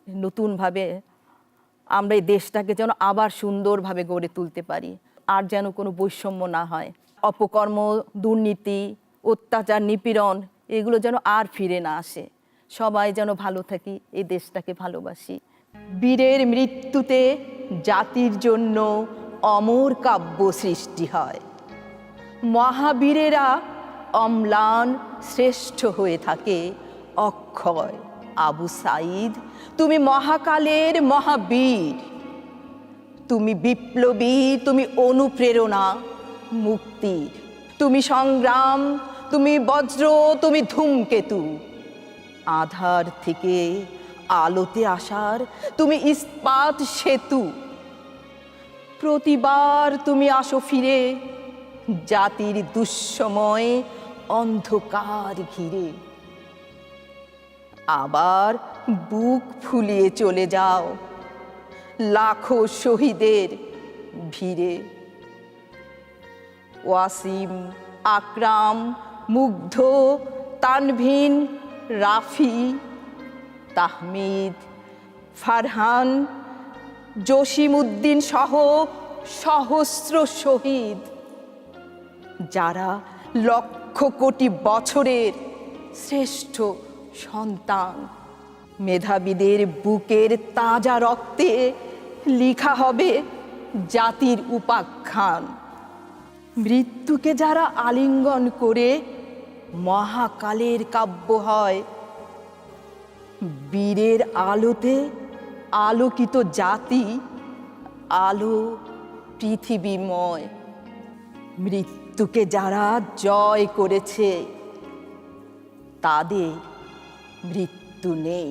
নতুনভাবে আমরা এই দেশটাকে যেন আবার সুন্দরভাবে গড়ে তুলতে পারি, আর যেন কোনো বৈষম্য না হয়, অপকর্ম, দুর্নীতি, অত্যাচার, নিপীড়ন এগুলো যেন আর ফিরে না আসে। সবাই যেন ভালো থাকি, এই দেশটাকে ভালোবাসি। বীরের মৃত্যুতে জাতির জন্য অমর কাব্য সৃষ্টি হয়। মহাবীরেরা অম্লান শ্রেষ্ঠ হয়ে থাকে অক্ষয়। আবু সাঈদ, তুমি মহাকালের মহাবীর, তুমি বিপ্লবী, তুমি অনুপ্রেরণা মুক্তির, তুমি সংগ্রাম, তুমি বজ্র, তুমি ধূমকেতু, আধার থেকে আলোতে আসার তুমি ইস্পাত সেতু। প্রতিবার তুমি আসো ফিরে জাতির দুঃসময় অন্ধকার ঘিরে, আবার বুক ফুলিয়ে চলে যাও লাখো শহীদের ভিড়ে। ওয়াসিম, আকরাম, মুগ্ধ, তানভীন, রাফি, তাহমিদ, ফারহান, জসিম উদ্দিন সহ সহস্র শহীদ, যারা লক্ষ কোটি বছরের শ্রেষ্ঠ সন্তান। মেধাবীদের বুকের তাজা রক্তে লিখা হবে জাতির উপাখ্যান। মৃত্যুকে যারা আলিঙ্গন করে মহাকালের কাব্য হয়, বীরের আলোতে আলোকিত জাতি, আলো পৃথিবীময়। মৃত্যুকে যারা জয় করেছে তাদের মৃত্যু নেই।